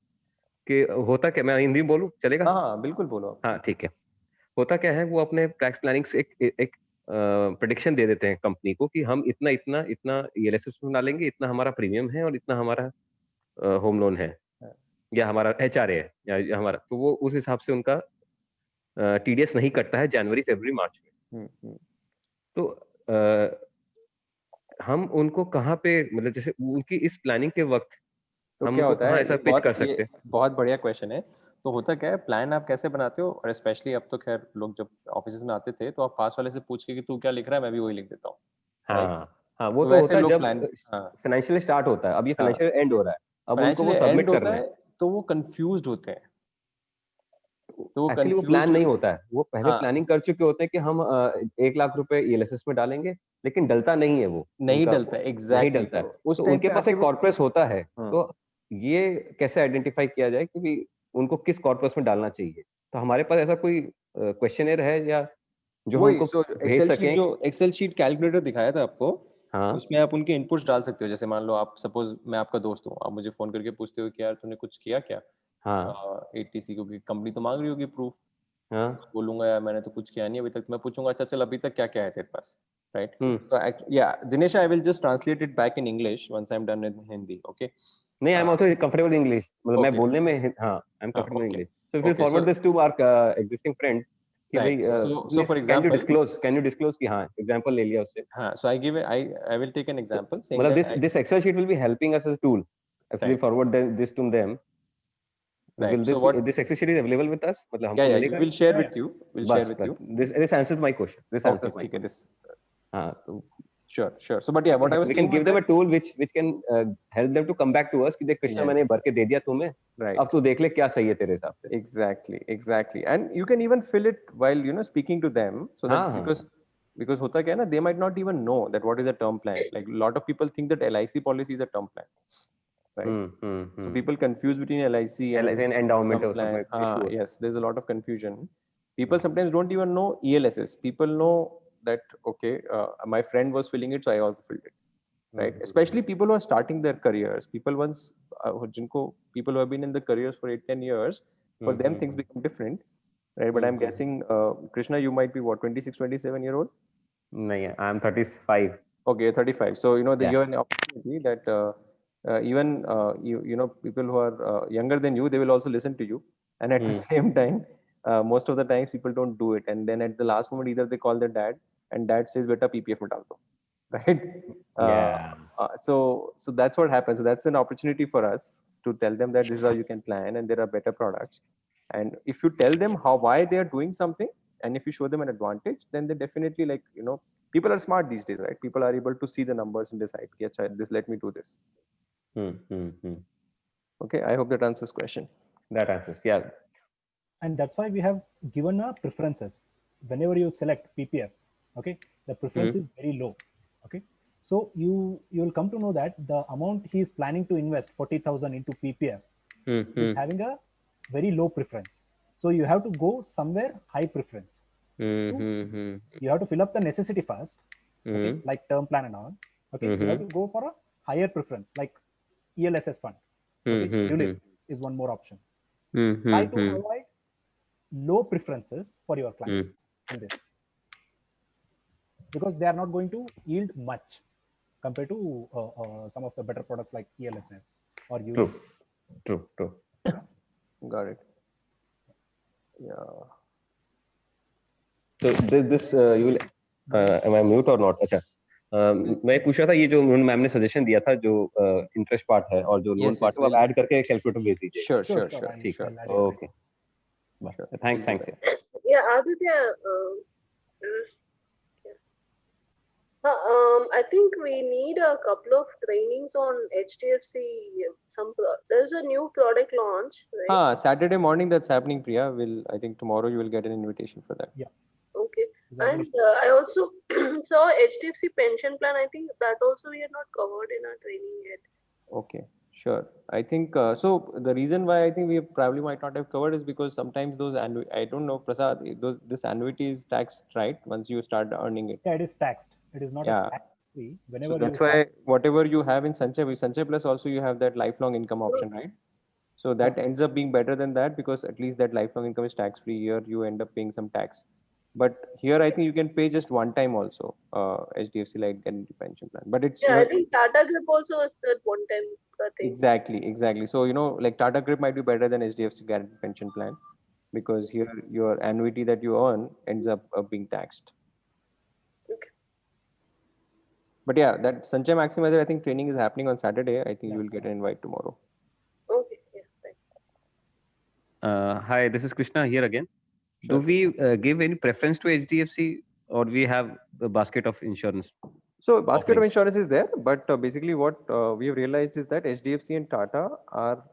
कि होता क्या, मैं हिंदी में बोलूं चलेगा? हाँ बिल्कुल बोलो। हाँ ठीक है। होता क्या है, वो अपने टैक्स प्लानिंग से एक प्रेडिक्शन दे देते हैं कंपनी को कि हम इतना इतना इतना ELSS में डालेंगे, इतना हमारा प्रीमियम है और इतना हमारा होम लोन है या हमारा HRA है या हमारा, तो वो उस हिसाब से उनका TDS नहीं कटता है जनवरी फरवरी मार्च में। तो हम उनको कहाँ पे, मतलब जैसे उनकी इस प्लानिंग के वक्त तो हम क्या उनको होता कहाँ है, ऐसा पिच कर सकते हैं? बहुत बढ़िया क्वेश्चन है। तो होता क्या है, प्लान आप कैसे बनाते हो, और स्पेशली अब तो खैर लोग जब ऑफिस में आते थे तो आप पास वाले से पूछ के कि तू क्या लिख रहा है, मैं भी वही लिख देता हूँ। हाँ, वो तो तो वैसे होता है लोग जब प्लान, फाइनेंशियल स्टार्ट होता है। अब ये फाइनेंशियल एंड हो रहा है, अब उनको वो फाइनेंशियल सबमिट एंड होता करना है तो वो कंफ्यूज्ड होते हैं। तो एक्चुअली वो प्लान नहीं होता है, वो पहले प्लानिंग कर चुके होते हैं कि हम 1 लाख रुपए ELSS में डालेंगे, लेकिन डलता नहीं है, वो नहीं डलता है, नहीं डलता है। उस तो टाइम उनके पे पास एक कॉर्पस होता है, हाँ। तो ये कैसे आइडेंटिफाई किया जाए कि उनको किस कॉर्पस में डालना चाहिए? तो हमारे पास ऐसा कोई क्वेश्चनर है या जो हमको भेज सकें? जो एक्सेल शीट कैलकुलेटर दिखाया था आपको, हाँ, उसमें आप उनके इनपुट्स डाल सकते हो। जैसे मान लो आप, सपोज मैं आपका दोस्त हूँ, आप मुझे फोन करके पूछते हो कि यार तूने कुछ किया क्या ATC को, कंपनी तो मांग रही होगी प्रूफ। हाँ, बोलूंगा यार मैंने तो कुछ किया नहीं अभी तक। मैं पूछूंगा अच्छा चल अभी तक क्या क्या है तेरे पास, राइट? तो या Dinesh, I will just translate it back in English once I am done in Hindi, okay? नहीं, I am also comfortable in English, मतलब मैं Okay. बोलने में हाँ, I am comfortable in English. So will Okay, forward so- this to our existing friend कि भाई, so for example, can you disclose कि हाँ एग्जांपल ले लिया उससे। हाँ, so I will take an example saying मतलब that this Excel sheet will be helping us as a tool if we Right. forward this to them. Right. Will So what- this Excel sheet is available with us? मतलब हमको yeah, मिलेगा? we'll share with you. We'll share with बस you. this answers my question. This Okay, answers my ठीक है, question. this हाँ, तो sure. So but yeah, what I was we saying can give them a tool which can help them to come back to us कि देख कृष्णा, मैंने भर के दे दिया तुम्हें, right. अब तू देख ले क्या सही है तेरे हिसाब से। Exactly. And you can even fill it while speaking to them, so that because होता क्या है ना, they might not even know that what is a term plan. Like a lot of people think that LIC policy is a term plan, right? So people confuse between LIC and endowment term or plan. something. Yes, there's a lot of confusion. People sometimes don't even know ELSS. People know that okay, my friend was filling it, so I also filled it, right? Especially people who are starting their careers. People who have been in the careers for 8-10 years, for them things become different, right? But I'm guessing, Krishna, you might be what, 26-27 year old? नहीं, I am 35. Okay, 35. So, you know, Yeah. you're an opportunity that even you know, people who are younger than you, they will also listen to you. And at the same time, most of the times people don't do it. And then at the last moment, either they call their dad and dad says, "Beta PPF mein dal do." Right? Yeah. So that's what happens. So that's an opportunity for us to tell them that this is how you can plan and there are better products. And if you tell them why they are doing something, and if you show them an advantage, then they definitely, like, you know, people are smart these days, right? People are able to see the numbers and decide, yes, this, let me do this. Okay, I hope that answers question. That answers. Yeah. And that's why we have given a preferences. Whenever you select PPF, okay, the preference is very low. Okay, so you will come to know that the amount he is planning to invest 40,000 into PPF is having a very low preference. So you have to go somewhere high preference. You have to fill up the necessity first, okay, like term plan and all. Okay, you have to go for a higher preference like ELSS fund. Okay, ULIP is one more option. Try to avoid low preferences for your clients in this, because they are not going to yield much compared to some of the better products like ELSS or ULIP. True. Got it. Yeah. So this you will am I mute or not? अच्छा मैं पूछ रहा था, ये जो ma'am ने suggestion दिया था, जो इंटरेस्ट पार्ट है और जो लोन Yes, पार्ट yes, है, वो आप we'll- ऐड करके एक कैलकुलेटर भेज दीजिए. Sure. ठीक है. I'll add it. Okay. Thanks. Yeah, Aditya, I think we need a couple of trainings on HDFC. There's a new product launch, right? Saturday morning that's happening, Priya. I think tomorrow you will get an invitation for that. Yeah. Okay. Exactly. And I also saw HDFC pension plan. I think that also we are not covered in our training yet. Okay, sure. I think so. The reason why I think we probably might not have covered is because sometimes those I don't know, Prasad, this annuity is taxed, right? Once you start earning it. Yeah, it is taxed. It is not Yeah. a tax free. So Whenever that's you why whatever you have in Sanchay Plus also you have that lifelong income option, right? So that ends up being better than that, because at least that lifelong income is tax free. Here you end up paying some tax. But here I think you can pay just one time also, HDFC Life Guarantee Pension Plan. But it's, you Yeah, know, I think Tata Grip also is that one time thing. exactly. So, you know, like Tata Grip might be better than HDFC Guarantee Pension Plan, because here your annuity that you earn ends up being taxed. Okay. But yeah, that Sanchay Maximizer, I think training is happening on Saturday. I think you will get an invite tomorrow. Okay. Yeah. Thanks. Hi, this is Krishna here again. Sure. Do we give any preference to HDFC, or we have a basket of insurance? So basket of offerings? insurance is there, but basically what we have realized is that HDFC and Tata are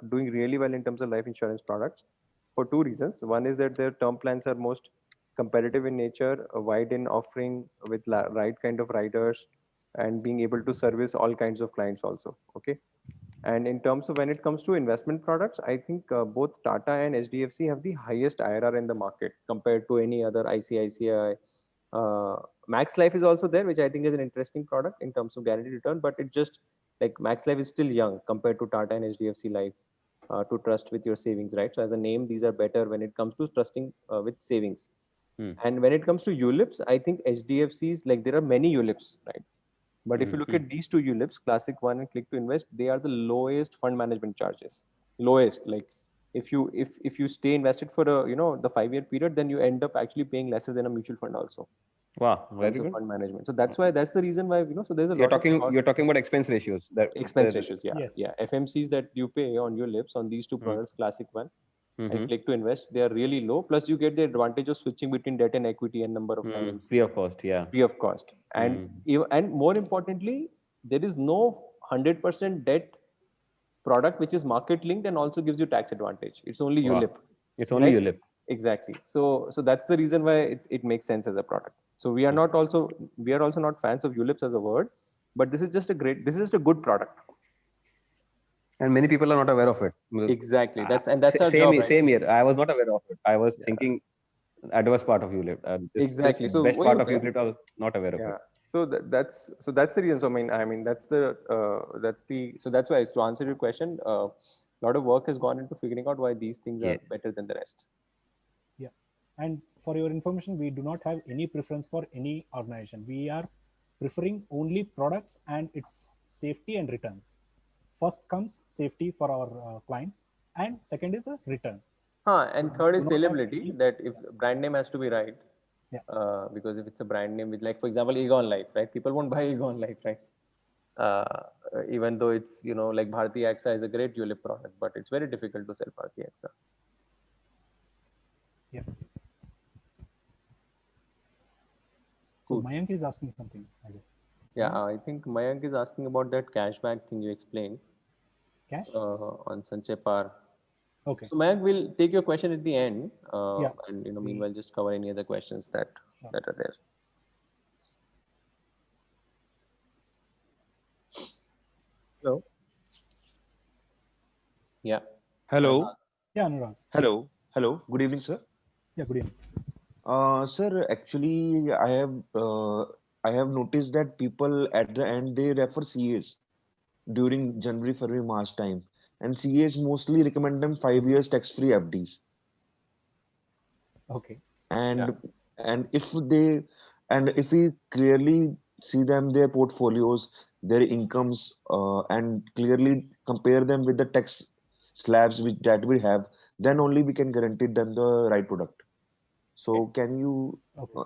doing really well in terms of life insurance products for two reasons. One is that their term plans are most competitive in nature, wide in offering with right kind of riders, and being able to service all kinds of clients also. Okay. And in terms of when it comes to investment products, I think both Tata and HDFC have the highest IRR in the market compared to any other ICICI. Max Life is also there, which I think is an interesting product in terms of guaranteed return, but it just, like, Max Life is still young compared to Tata and HDFC Life to trust with your savings, right? So as a name, these are better when it comes to trusting with savings. And when it comes to ULIPs, I think HDFC's, like, there are many ULIPs, right? But if you look at these two ULIPs, Classic One and Click to Invest, they are the lowest fund management charges. Lowest. Like, if you stay invested for the 5-year period, then you end up actually paying lesser than a mutual fund also. Wow, In very terms of good. fund management. So that's the reason why, so there's a You're lot talking about expense ratios. That expense ratios. Yeah. Yes. Yeah. FMCs that you pay on your lips on these two products, Classic One and Click to Invest, they are really low. Plus you get the advantage of switching between debt and equity and number of times. Free of cost, yeah. Free of cost. And more importantly, there is no 100% debt product which is market linked and also gives you tax advantage. It's only Wow. ULIP. It's only right? ULIP. Exactly. So that's the reason why it makes sense as a product. So we are also not fans of ULIPs as a word, but this is just a good product. And many people are not aware of it. Exactly. That's our job, right? Same here. I was not aware of it. I was thinking adverse part of ULIP. Exactly. So best part of ULIP, I was not aware of it. So that's the reason. So I mean that's why, to answer your question, a lot of work has gone into figuring out why these things are better than the rest. Yeah. And for your information, we do not have any preference for any organization. We are preferring only products and its safety and returns. First comes safety for our clients, and second is a return. And third is Do not have salability, any- that if brand name has to be right. Yeah. Because if it's a brand name with, like, for example, Egon Life, right? People won't buy Egon Life, right? Even though it's, like Bharti AXA is a great ULIP product, but it's very difficult to sell Bharti AXA. Yeah. So Cool. Mayank is asking something, I guess. Yeah, I think Mayank is asking about that cashback thing you explained Cash? on Sanchay Par. Okay. So Mayank, we'll take your question at the end, Yeah. and meanwhile just cover any other questions that are there. Hello. Yeah. Hello. Yeah, Anurag. Hello. Hello. Good evening, sir. Yeah, good evening. Sir, actually, I have noticed that people at the end they refer CAs during January, February, March time, and CAs mostly recommend them 5 years tax-free FDs. Okay. And if they and if we clearly see them their portfolios, their incomes, and clearly compare them with the tax slabs that we have, then only we can guarantee them the right product. So can you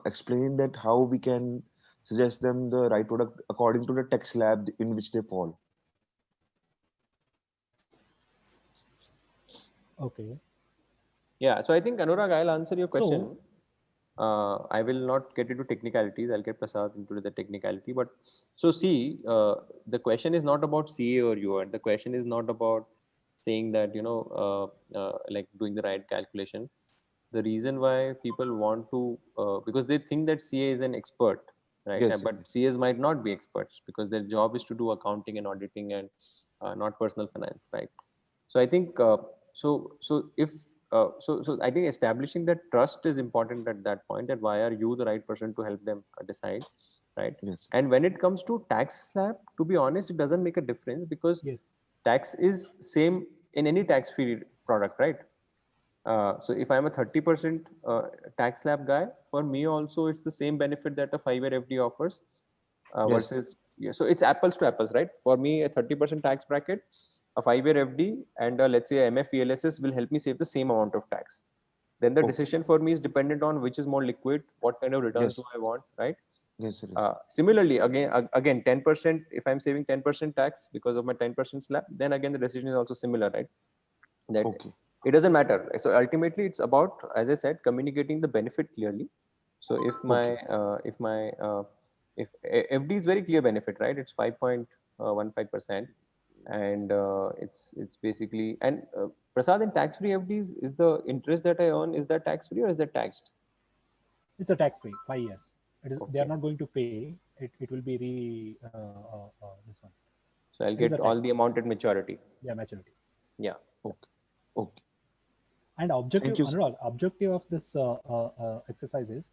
explain that how we can suggest them the right product according to the tax slab in which they fall? Okay. Yeah. So I think, Anurag, I'll answer your question. So, I will not get into technicalities. I'll get Prasad into the technicality. But so see, the question is not about CA or UR. The question is not about saying that, like doing the right calculation. The reason why people want to, because they think that CA is an expert, right? Yes, But CAs might not be experts because their job is to do accounting and auditing and not personal finance, right? So I think, so I think establishing that trust is important at that point. That why are you the right person to help them decide, right? yes, And when it comes to tax slab, to be honest, it doesn't make a difference because yes. tax is same in any tax-free product, right? So if I'm a 30% tax slab guy, for me also it's the same benefit that a 5-year FD offers yes. versus, so it's apples to apples, right? For me, a 30% tax bracket, a 5-year FD, and let's say a MF ELSS will help me save the same amount of tax. Then the Okay. decision for me is dependent on which is more liquid, what kind of returns Yes. do I want, right? Yes, it is. Similarly, again, 10%, if I'm saving 10% tax because of my 10% slab, then again the decision is also similar, right? That Okay. it doesn't matter. So ultimately, it's about, as I said, communicating the benefit clearly. So if FD is very clear benefit, right? It's 5.15%, and it's basically, and Prasad, in tax-free FDs, is the interest that I earn, is that tax-free or is that taxed? It's a tax-free, 5 years. They are Okay. not going to pay. It will be this one. So I'll It is get a all tax. the amount at maturity. Yeah, maturity. Yeah. Okay. Okay. And objective, Thank you, sir. Anurag, objective of this exercise is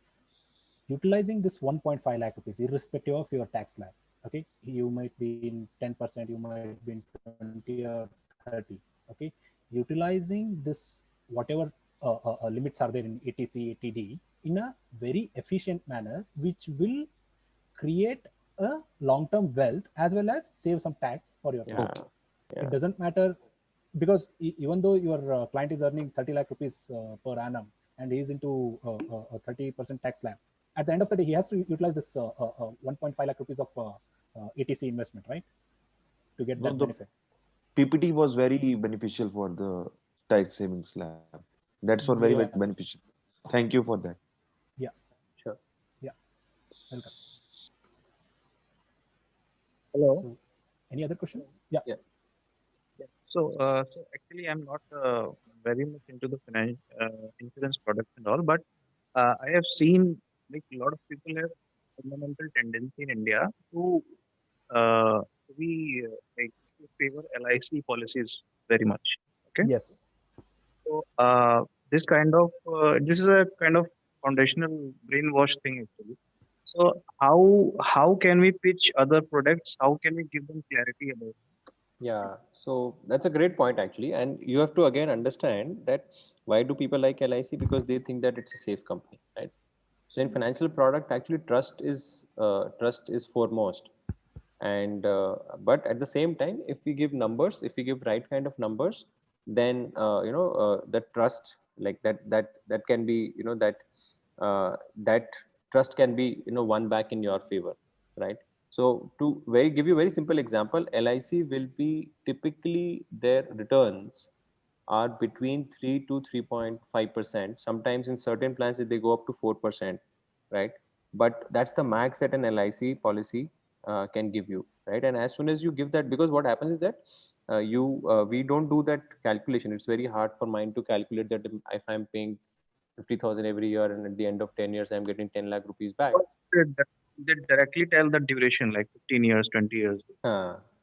utilizing this 1.5 lakh rupees, irrespective of your tax slab. Okay, you might be in 10%, you might be in 20 or 30. Okay, utilizing this whatever limits are there in ATC, ATD in a very efficient manner, which will create a long-term wealth as well as save some tax for your Yeah. clients. Yeah. It doesn't matter because even though your client is earning 30 lakh rupees per annum and he is into a 30% tax slab, at the end of the day, he has to utilize this 1.5 lakh rupees of ATC investment, right? To get No, that the benefit. PPT was very beneficial for the tax savings lab. That's for very Yeah. beneficial. Thank you for that. Yeah. Sure. Yeah. Welcome. Hello. So, any other questions? Yeah. Yeah. So actually, I'm not very much into the insurance products and all, but I have seen like a lot of people have fundamental tendency in India to be like to favor LIC policies very much. Okay. Yes. So this is a kind of foundational brainwash thing actually. So how can we pitch other products? How can we give them clarity about it? Yeah, so that's a great point actually, and you have to again understand that why do people like LIC? Because they think that it's a safe company, right? So in financial product, actually trust is foremost. And but at the same time, if we give numbers, if we give right kind of numbers, then the trust, like that can be, that trust can be, won back in your favor, right? So to give you a very simple example, LIC will be typically their returns are between 3 to 3.5%. Sometimes in certain plans they go up to 4%, right? But that's the max that an LIC policy can give you, right? And as soon as you give that, because what happens is that we don't do that calculation. It's very hard for mine to calculate that if I'm paying 50,000 every year and at the end of 10 years I'm getting 10 lakh rupees back. They directly tell the duration, like 15 years, 20 years.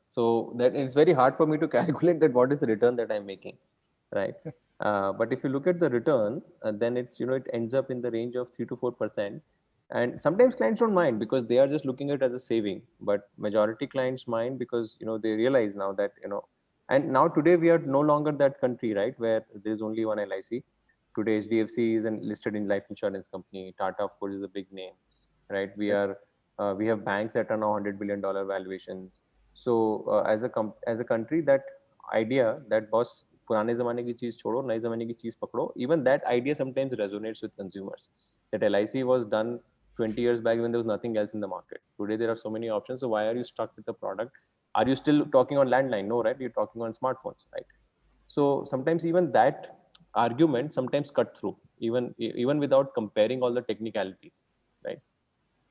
So that it's very hard for me to calculate that what is the return that I'm making, right? But if you look at the return, then it's, it ends up in the range of 3 to 4%. And sometimes clients don't mind because they are just looking at it as a saving, but majority clients mind because, they realize now that, and now today we are no longer that country, right, where there's only one LIC. Today HDFC is listed in life insurance company. Tata, of course, is a big name, right? We have banks that are now $100 billion valuations. So as a country, that idea that boss पुराने ज़माने की चीज छोड़ो, नए ज़माने की चीज पकड़ो, even that idea sometimes resonates with consumers. That LIC was done 20 years back when there was nothing else in the market. Today there are so many options. So why are you stuck with the product? Are you still talking on landline? No, right? You're talking on smartphones, right? So sometimes even that argument sometimes cut through, even without comparing all the technicalities, right?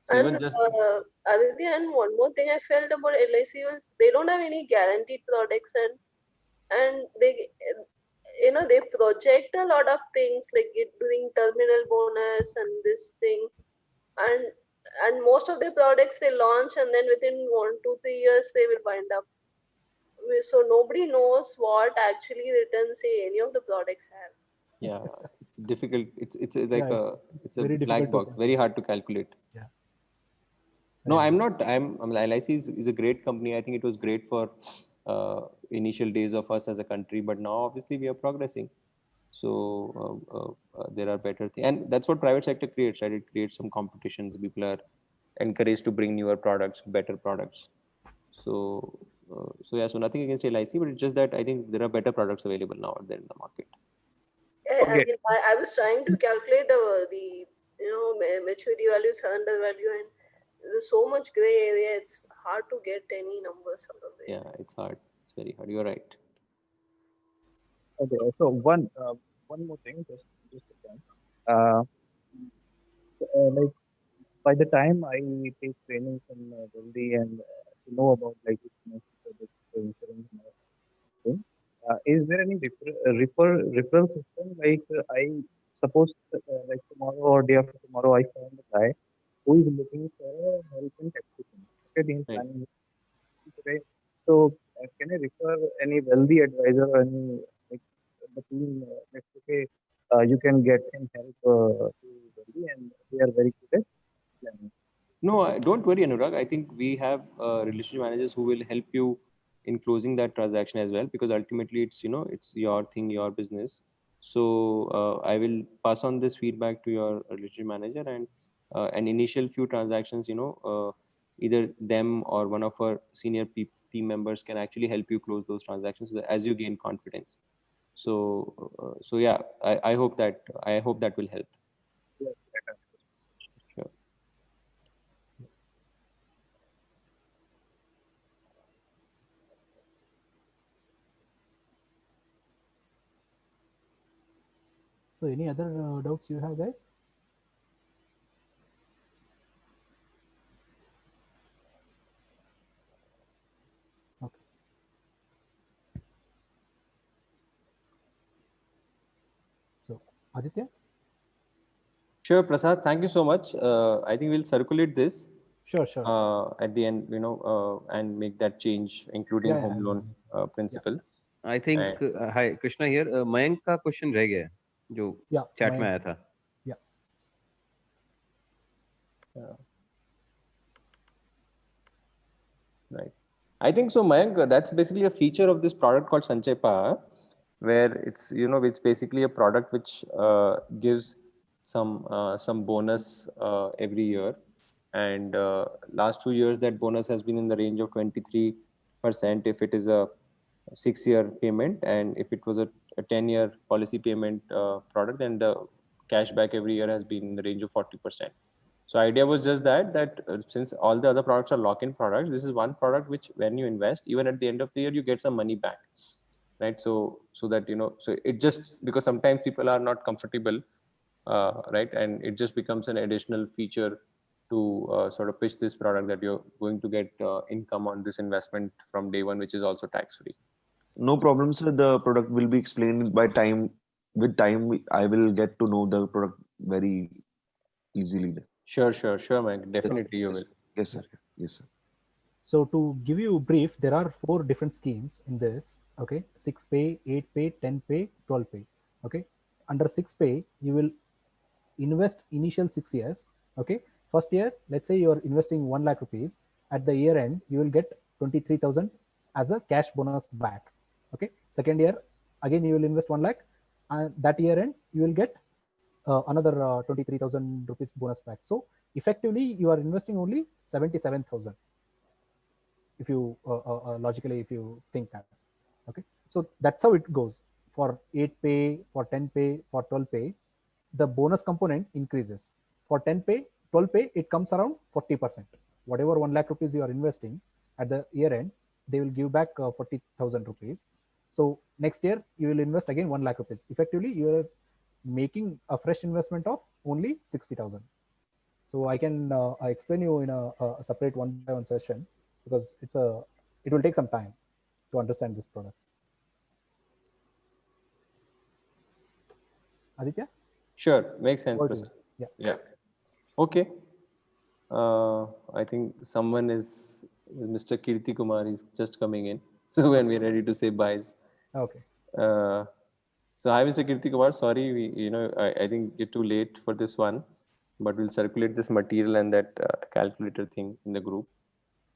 So And even just Aditya, and one more thing I felt about LIC was they don't have any guaranteed products, and they they project a lot of things like doing terminal bonus and this thing, and most of the products they launch and then within 1, 2, 3 years they will wind up. So nobody knows what actually returns say any of the products have. yeah, it's difficult. It's like Yeah, it's a very black difficult to box, very hard to calculate. Yeah. No, I I'm agree. not. LIC is a great company. I think it was great for initial days of us as a country, but now obviously we are progressing. So there are better things, and that's what private sector creates, right? It creates some competitions. People are encouraged to bring newer products, better products. So yeah. So nothing against LIC, but it's just that I think there are better products available now out there in the market. I Okay. mean, I was trying to calculate the maturity value, surrender value, and there's so much gray area. It's hard to get any numbers out of it. Yeah, it's hard. It's very hard. You're right. Okay. So one more thing, just a point. Uh, like by the time I take training from Delhi and to know about like insurance and all thing, is there any referral system? Like I suppose like tomorrow or day after tomorrow I find a guy who is looking for a help in taxation. Okay, the Right. planning today. So can I refer any wealthy advisor or any like the team? Let's say you can get him help to wealthy and they are very good at planning. No, don't worry, Anurag. I think we have relationship managers who will help you in closing that transaction as well, because ultimately it's, it's your thing, your business. So I will pass on this feedback to your relationship manager, and an initial few transactions, either them or one of our senior team members can actually help you close those transactions as you gain confidence. So yeah, I hope that will help. Yes, that Sure. So any other doubts you have, guys? Okay. So Aditya? Sure, Prasad. Thank you so much. I think we'll circulate this Sure. at the end, and make that change, including Yeah, home loan principle. I think hi Krishna here. Mayank का question रह गया है, जो Yeah, chat में Mayank. आया था. Right. I think so, Mayank. That's basically a feature of this product called Sanchay Pa, where it's, it's basically a product which gives some bonus every year, and last 2 years that bonus has been in the range of 23% if it is a 6-year payment, and if it was a 10-year policy payment product, then the cashback every year has been in the range of 40%. So idea was just that since all the other products are lock-in products, this is one product which when you invest, even at the end of the year, you get some money back, right? So that, so it just, because sometimes people are not comfortable, right? And it just becomes an additional feature to sort of pitch this product that you're going to get income on this investment from day one, which is also tax-free. No problem, sir. The product will be explained by time. With time, I will get to know the product very easily. Sure, Mike. Definitely you will. Yes, sir. Yes, sir. So to give you a brief, there are 4 different schemes in this. Okay, 6 pay, 8 pay, 10 pay, 12 pay. Okay, under 6 pay, you will invest initial 6 years. Okay, first year, let's say you are investing 1 lakh rupees. At the year end, you will get 23,000 as a cash bonus back. Okay, second year, again you will invest 1 lakh, and that year end you will get another 23,000 rupees bonus back. So effectively, you are investing only 77,000. If you logically, if you think that. Okay, so that's how it goes. For 8 pay, for 10 pay, for 12 pay, the bonus component increases. For 10 pay, 12 pay, it comes around 40%. Whatever 1 lakh rupees you are investing at the year end, they will give back 40,000 rupees. So next year you will invest again 1 lakh rupees. Effectively, you are making a fresh investment of only 60,000. So I can explain you in a separate one-by-one session, because it will take some time to understand this product. Aditya? Sure, makes sense. Over to you. Yeah. Okay. I think someone is, Mr. Kirti Kumar is just coming in. So when we're ready to say byes. Okay. So hi, Mr. Kirti Kumar. Sorry, I think you're too late for this one, but we'll circulate this material and that calculator thing in the group.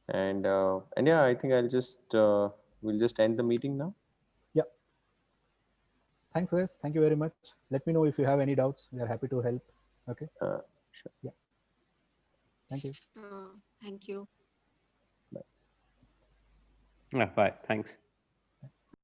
And yeah, I think we'll just end the meeting now. Yeah. Thanks, guys. Thank you very much. Let me know if you have any doubts. We are happy to help. Okay. Sure. Yeah. Thank you. Thank you. Bye. Bye. Thanks.